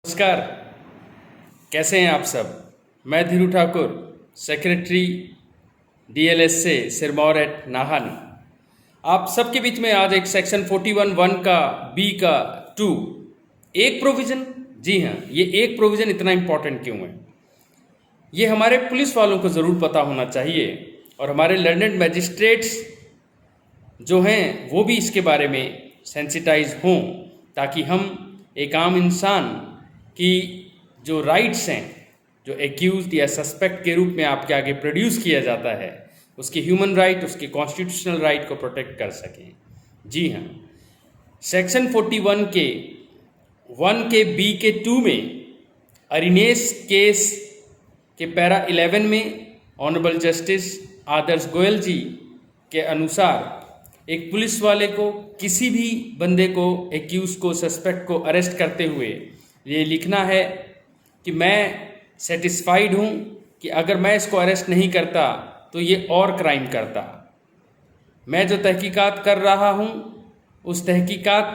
नमस्कार। कैसे हैं आप सब। मैं धीरू ठाकुर, सेक्रेटरी डीएलएस से सिरमौर एट नाहन। आप सबके बीच में आज एक सेक्शन 41(1) का बी का 2 एक प्रोविज़न। जी हाँ, ये एक प्रोविज़न इतना इम्पॉर्टेंट क्यों है, ये हमारे पुलिस वालों को ज़रूर पता होना चाहिए और हमारे लर्नेड मैजिस्ट्रेट्स जो हैं वो भी इसके बारे में सेंसिटाइज हों, ताकि हम एक आम इंसान की जो राइट्स हैं, जो एक्यूज या सस्पेक्ट के रूप में आपके आगे प्रोड्यूस किया जाता है, उसकी ह्यूमन राइट, उसके कॉन्स्टिट्यूशनल राइट को प्रोटेक्ट कर सकें। जी हाँ, सेक्शन 41 के 1 के बी के 2 में अरिनेस केस के पैरा 11 में ऑनरेबल जस्टिस आदर्श गोयल जी के अनुसार एक पुलिस वाले को किसी भी बंदे को, एक्यूज को, सस्पेक्ट को अरेस्ट करते हुए ये लिखना है कि मैं सेटिस्फाइड हूँ कि अगर मैं इसको अरेस्ट नहीं करता तो ये और क्राइम करता। मैं जो तहकीकात कर रहा हूँ उस तहकीकात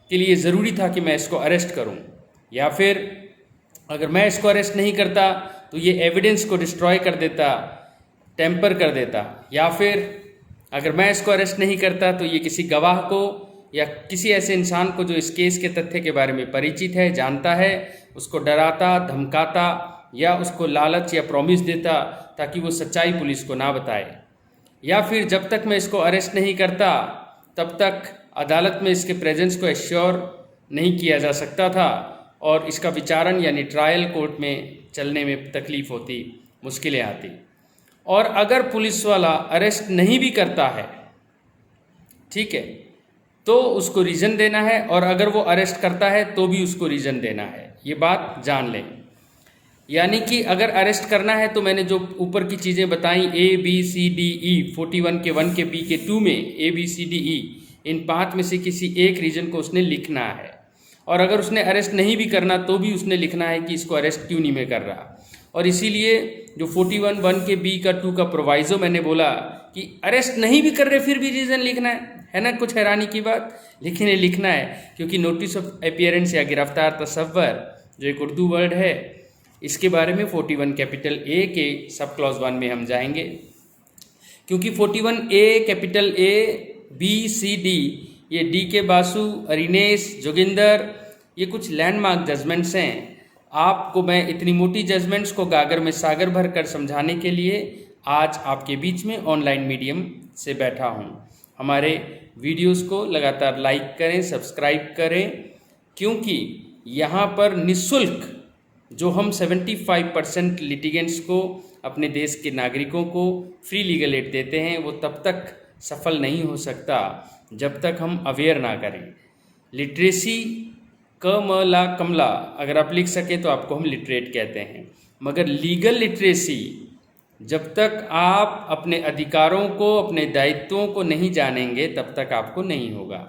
के लिए ज़रूरी था कि मैं इसको अरेस्ट करूँ, या फिर अगर मैं इसको अरेस्ट नहीं करता तो ये एविडेंस को डिस्ट्रॉय कर देता, टेम्पर कर देता, या फिर अगर मैं इसको अरेस्ट नहीं करता तो ये किसी गवाह को या किसी ऐसे इंसान को जो इस केस के तथ्य के बारे में परिचित है, जानता है, उसको डराता, धमकाता या उसको लालच या प्रॉमिस देता ताकि वो सच्चाई पुलिस को ना बताए। या फिर जब तक मैं इसको अरेस्ट नहीं करता तब तक अदालत में इसके प्रेजेंस को एश्योर नहीं किया जा सकता था और इसका विचारण यानी ट्रायल कोर्ट में चलने में तकलीफ़ होती, मुश्किलें आती। और अगर पुलिस वाला अरेस्ट नहीं भी करता है, ठीक है, तो उसको रीज़न देना है, और अगर वो अरेस्ट करता है तो भी उसको रीज़न देना है। ये बात जान लें। यानी कि अगर अरेस्ट करना है तो मैंने जो ऊपर की चीज़ें बताई ABCDE 41 के 1 के B के 2 में ABCDE, इन 5 में से किसी एक रीज़न को उसने लिखना है। और अगर उसने अरेस्ट नहीं भी करना तो भी उसने लिखना है कि इसको अरेस्ट क्यों नहीं मैं कर रहा। और इसीलिए जो 41(1) के B का 2 का प्रोवाइज़ो मैंने बोला कि अरेस्ट नहीं भी कर रहे फिर भी रीज़न लिखना है ना। कुछ हैरानी की बात, लेकिन ये लिखना है क्योंकि नोटिस ऑफ अपीयरेंस या गिरफ्तार तसव्वुर जो एक उर्दू वर्ड है, इसके बारे में 41 कैपिटल A के सब क्लॉज 1 में हम जाएंगे। क्योंकि 41A capital A B C D ये DK बासु, अरिनेस, जोगिंदर, ये कुछ लैंडमार्क जजमेंट्स हैं। आपको मैं इतनी मोटी जजमेंट्स को गागर में सागर भर कर समझाने के लिए आज आपके बीच में ऑनलाइन मीडियम से बैठा हूँ। हमारे वीडियोस को लगातार लाइक करें, सब्सक्राइब करें, क्योंकि यहाँ पर निःशुल्क जो हम 75% लिटिगेंट्स को, अपने देश के नागरिकों को फ्री लीगल एड देते हैं, वो तब तक सफल नहीं हो सकता जब तक हम अवेयर ना करें। लिटरेसी कमला कमला अगर आप लिख सकें तो आपको हम लिटरेट कहते हैं, मगर लीगल लिटरेसी जब तक आप अपने अधिकारों को, अपने दायित्वों को नहीं जानेंगे तब तक आपको नहीं होगा।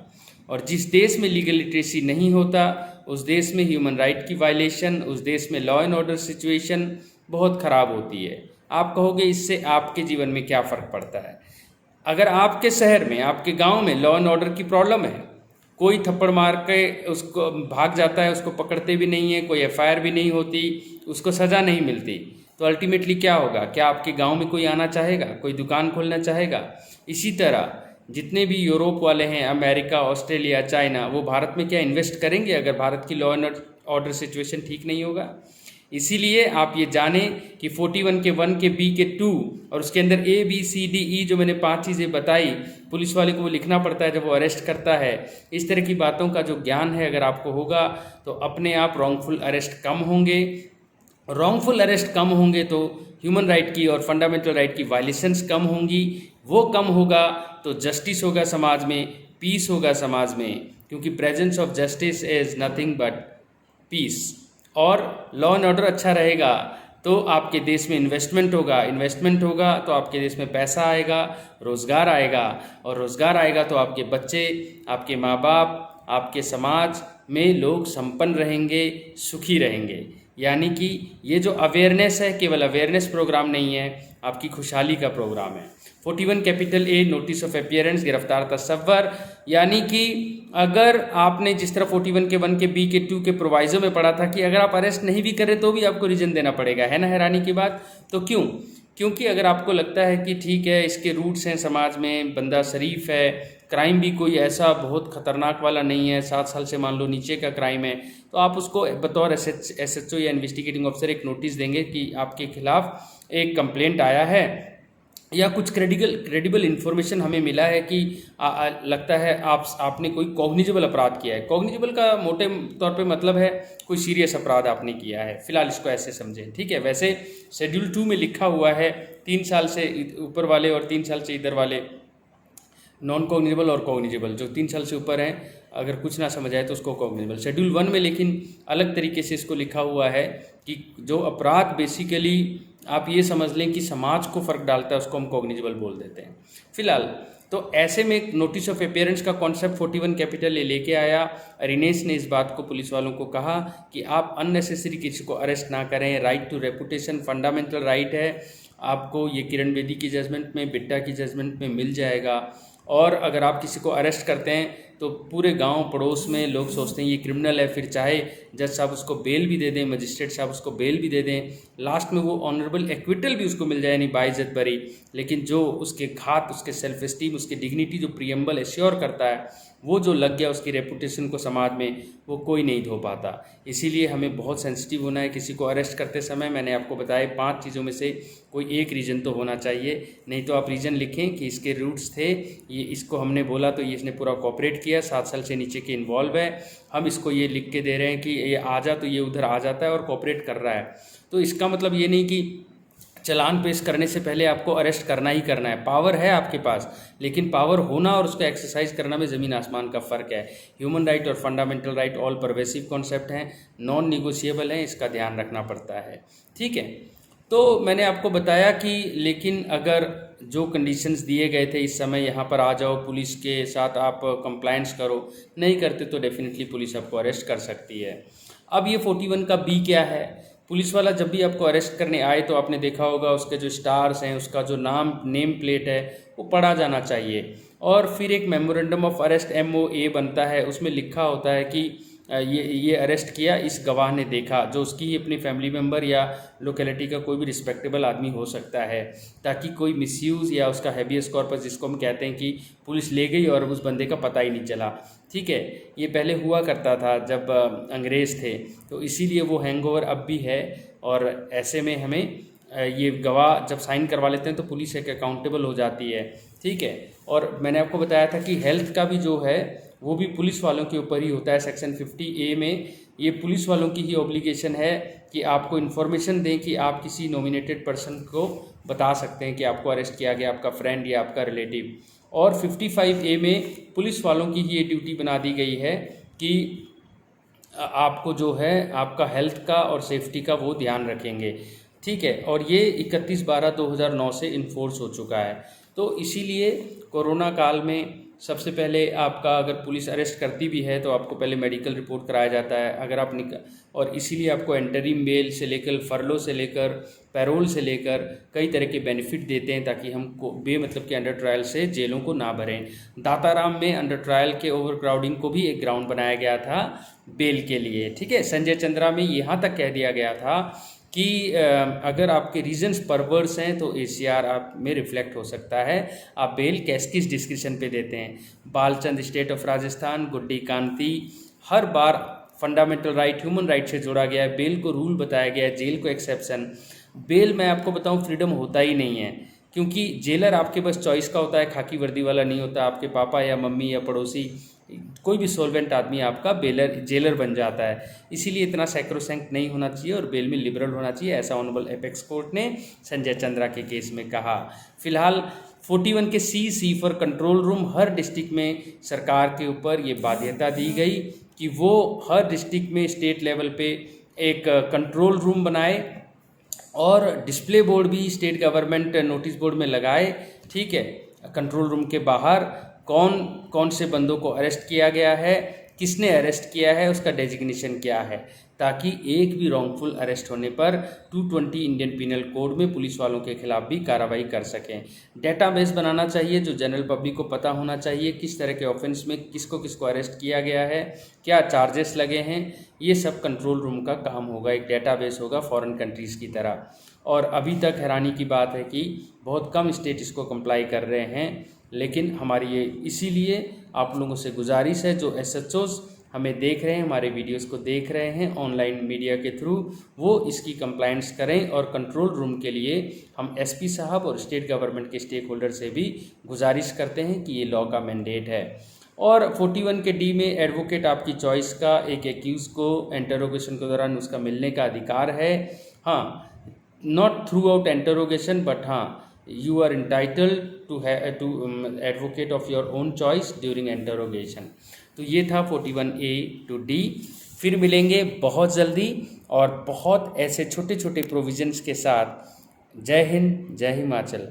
और जिस देश में लीगल लिटरेसी नहीं होता उस देश में ह्यूमन राइट की वायलेशन, उस देश में लॉ एंड ऑर्डर सिचुएशन बहुत ख़राब होती है। आप कहोगे इससे आपके जीवन में क्या फ़र्क पड़ता है। अगर आपके शहर में, आपके गांव में लॉ एंड ऑर्डर की प्रॉब्लम है, कोई थप्पड़ मार के उसको भाग जाता है, उसको पकड़ते भी नहीं है, कोई FIR भी नहीं होती, उसको सज़ा नहीं मिलती, तो अल्टीमेटली क्या होगा। क्या आपके गांव में कोई आना चाहेगा, कोई दुकान खोलना चाहेगा। इसी तरह जितने भी यूरोप वाले हैं, अमेरिका, ऑस्ट्रेलिया, चाइना, वो भारत में क्या इन्वेस्ट करेंगे अगर भारत की लॉ एंड ऑर्डर सिचुएशन ठीक नहीं होगा। इसीलिए आप ये जानें कि 41 के 1 के B के 2 और उसके अंदर ABCDE जो मैंने 5 चीज़ें बताई, पुलिस वाले को वो लिखना पड़ता है जब वो अरेस्ट करता है। इस तरह की बातों का जो ज्ञान है अगर आपको होगा तो अपने आप रॉन्गफुल अरेस्ट कम होंगे। रॉन्गफुल अरेस्ट कम होंगे तो ह्यूमन राइट की और फंडामेंटल राइट की वायलेशंस कम होंगी। वो कम होगा तो जस्टिस होगा समाज में, पीस होगा समाज में, क्योंकि presence of justice is nothing but peace. और लॉ एंड ऑर्डर अच्छा रहेगा तो आपके देश में इन्वेस्टमेंट होगा, इन्वेस्टमेंट होगा तो आपके देश में पैसा आएगा, रोज़गार आएगा, और रोज़गार आएगा तो आपके बच्चे, आपके माँ बाप, आपके समाज में लोग संपन्न रहेंगे, सुखी रहेंगे। यानी कि ये जो अवेयरनेस है केवल अवेयरनेस प्रोग्राम नहीं है, आपकी खुशहाली का प्रोग्राम है। 41 capital A notice of appearance, गिरफ्तार तस्वर, यानी कि अगर आपने जिस तरह 41 के 1 के बी के 2 के प्रोवाइजो में पढ़ा था कि अगर आप अरेस्ट नहीं भी करें तो भी आपको रीजन देना पड़ेगा, है ना हैरानी की बात। तो क्यों? क्योंकि अगर आपको लगता है कि ठीक है इसके रूट्स हैं समाज में, बंदा शरीफ है, क्राइम भी कोई ऐसा बहुत खतरनाक वाला नहीं है, 7 साल से मान लो नीचे का क्राइम है, तो आप उसको बतौर SHO या इन्वेस्टिगेटिंग ऑफिसर एक नोटिस देंगे कि आपके खिलाफ एक कंप्लेंट आया है या कुछ क्रेडिबल इन्फॉर्मेशन हमें मिला है कि लगता है आपने कोई कॉग्निजेबल अपराध किया है। कॉग्निजेबल का मोटे तौर पे मतलब है कोई सीरियस अपराध आपने किया है, फिलहाल इसको ऐसे समझें, ठीक है। वैसे शेड्यूल 2 में लिखा हुआ है 3 साल से ऊपर वाले और 3 साल से इधर वाले, नॉन कॉग्निजेबल और कॉग्निजेबल, जो 3 साल से ऊपर हैं अगर कुछ ना समझ आए तो उसको कॉग्निजेबल। शेड्यूल 1 में लेकिन अलग तरीके से इसको लिखा हुआ है कि जो अपराध बेसिकली आप ये समझ लें कि समाज को फ़र्क डालता है उसको हम कॉग्निजेबल बोल देते हैं फिलहाल। तो ऐसे में नोटिस ऑफ अपीयरेंस का कॉन्सेप्ट 41 कैपिटल ए लेके आया। रिनेश ने इस बात को पुलिस वालों को कहा कि आप अननेसेसरी किसी को अरेस्ट ना करें, right to reputation fundamental right है, आपको ये किरण बेदी की जजमेंट में, बिट्टा की जजमेंट में मिल जाएगा। और अगर आप किसी को अरेस्ट करते हैं तो पूरे गांव पड़ोस में लोग सोचते हैं ये क्रिमिनल है, फिर चाहे जज साहब उसको बेल भी दे दें, मजिस्ट्रेट साहब उसको बेल भी दे दें, लास्ट में वो ऑनरेबल एक्विटल भी उसको मिल जाए, नहीं बाइज्जत बरी, लेकिन जो उसके घात, उसके सेल्फ एस्टीम, उसकी डिग्निटी जो प्रियम्बल एश्योर करता है, वो जो लग गया उसकी रेपुटेशन को समाज में, वो कोई नहीं धो पाता। इसीलिए हमें बहुत सेंसिटिव होना है किसी को अरेस्ट करते समय। मैंने आपको बताया 5 चीज़ों में से कोई एक रीज़न तो होना चाहिए, नहीं तो आप रीज़न लिखें कि इसके रूट्स थे, ये इसको हमने बोला तो ये इसने पूरा कॉपरेट किया, 7 साल से नीचे के इन्वॉल्व है, हम इसको ये लिख के दे रहे हैं कि ये आ जा तो ये उधर आ जाता है और कॉपरेट कर रहा है। तो इसका मतलब ये नहीं कि चालान पेश करने से पहले आपको अरेस्ट करना ही करना है। पावर है आपके पास, लेकिन पावर होना और उसको एक्सरसाइज करना में ज़मीन आसमान का फ़र्क है। ह्यूमन राइट और fundamental right all pervasive concept हैं, नॉन निगोशिएबल हैं, इसका ध्यान रखना पड़ता है, ठीक है। तो मैंने आपको बताया कि लेकिन अगर जो कंडीशंस दिए गए थे इस समय यहाँ पर आ जाओ, पुलिस के साथ आप कंप्लायंस करो, नहीं करते तो डेफिनेटली पुलिस आपको अरेस्ट कर सकती है। अब ये 41 का बी क्या है? पुलिस वाला जब भी आपको अरेस्ट करने आए तो आपने देखा होगा उसके जो स्टार्स हैं, उसका जो नेम प्लेट है वो पढ़ा जाना चाहिए, और फिर एक मेमोरेंडम ऑफ अरेस्ट MOA बनता है, उसमें लिखा होता है कि ये अरेस्ट किया इस गवाह ने देखा, जो उसकी अपनी फैमिली मेम्बर या लोकेलिटी का कोई भी रिस्पेक्टेबल आदमी हो सकता है, ताकि कोई मिसयूज़ या उसका हैबियस कॉर्पस जिसको हम कहते हैं कि पुलिस ले गई और उस बंदे का पता ही नहीं चला, ठीक है। ये पहले हुआ करता था जब अंग्रेज़ थे, तो इसीलिए वो हैंगओवर अब भी है। और ऐसे में हमें ये गवाह जब साइन करवा लेते हैं तो पुलिस एक अकाउंटेबल हो जाती है, ठीक है। और मैंने आपको बताया था कि हेल्थ का भी जो है वो भी पुलिस वालों के ऊपर ही होता है। सेक्शन 50A में ये पुलिस वालों की ही ऑब्लिगेशन है कि आपको इन्फॉर्मेशन दें कि आप किसी नॉमिनेटेड पर्सन को बता सकते हैं कि आपको अरेस्ट किया गया, आपका फ्रेंड या आपका रिलेटिव। और 55A में पुलिस वालों की ही ये ड्यूटी बना दी गई है कि आपको जो है आपका हेल्थ का और सेफ्टी का वो ध्यान रखेंगे, ठीक है। और ये 31/12/2009 से इन्फोर्स हो चुका है। तो इसीलिए कोरोना काल में सबसे पहले आपका अगर पुलिस अरेस्ट करती भी है तो आपको पहले मेडिकल रिपोर्ट कराया जाता है, अगर आप और इसीलिए आपको एंटरिम बेल से लेकर, फरलो से लेकर, पैरोल से लेकर कई तरह के बेनिफिट देते हैं ताकि हम बेमतलब के अंडर ट्रायल से जेलों को ना भरें। दाताराम में अंडर ट्रायल के ओवर क्राउडिंग को भी एक ग्राउंड बनाया गया था बेल के लिए, ठीक है। संजय चंद्रा में यहाँ तक कह दिया गया था कि अगर आपके रीजंस परवर्स हैं तो ACR आप में रिफ्लेक्ट हो सकता है, आप बेल किस डिस्क्रिप्शन पे देते हैं। Balchand state of Rajasthan, Guddi Kanti, her bar fundamental right, human right से जोड़ा गया है, बेल को रूल बताया गया है, जेल को एक्सेप्शन। बेल मैं आपको बताऊं फ्रीडम होता ही नहीं है, क्योंकि जेलर आपके बस चॉइस का होता है, खाकी वर्दी वाला नहीं होता। आपके पापा या मम्मी या पड़ोसी कोई भी सोल्वेंट आदमी आपका जेलर बन जाता है, इसीलिए इतना सैक्रोसैंक्ट नहीं होना चाहिए और बेल में लिबरल होना चाहिए, ऐसा ऑनरेबल एपेक्स कोर्ट ने संजय चंद्रा के केस में कहा। फिलहाल 41 के C for control room, her district में सरकार के ऊपर ये बाध्यता दी गई कि वो हर डिस्ट्रिक्ट में स्टेट लेवल पे एक कंट्रोल रूम बनाए और डिस्प्ले बोर्ड भी स्टेट गवर्नमेंट नोटिस बोर्ड में लगाए, ठीक है। कंट्रोल रूम के बाहर कौन कौन से बंदों को अरेस्ट किया गया है, किसने अरेस्ट किया है, उसका डेजिग्नेशन क्या है, ताकि एक भी रॉन्गफुल अरेस्ट होने पर 220 इंडियन पिनल कोड में पुलिस वालों के खिलाफ भी कार्रवाई कर सकें। डेटाबेस बनाना चाहिए जो जनरल पब्लिक को पता होना चाहिए किस तरह के ऑफेंस में किसको किसको अरेस्ट किया गया है, क्या चार्जेस लगे हैं। ये सब कंट्रोल रूम का काम होगा, एक डेटाबेस होगा फॉरेन कंट्रीज़ की तरह। और अभी तक हैरानी की बात है कि बहुत कम स्टेट इसको कंप्लाई कर रहे हैं, लेकिन हमारी ये इसीलिए आप लोगों से गुजारिश है जो SHOs हमें देख रहे हैं, हमारे वीडियोस को देख रहे हैं ऑनलाइन मीडिया के थ्रू, वो इसकी कंप्लायंस करें। और कंट्रोल रूम के लिए हम SP साहब और स्टेट गवर्नमेंट के स्टेक होल्डर से भी गुजारिश करते हैं कि ये लॉ का मैंडेट है। और 41 के D में एडवोकेट आपकी चॉइस का एक एक्यूज़ को इंटरोगेशन के दौरान उसका मिलने का अधिकार है। हाँ, not through out interrogation, but हाँ, you are entitled to advocate of your own choice during interrogation। तो ये था 41A to D। फिर मिलेंगे बहुत जल्दी और बहुत ऐसे छोटे छोटे प्रोविजंस के साथ। जय हिंद, जय हिमाचल।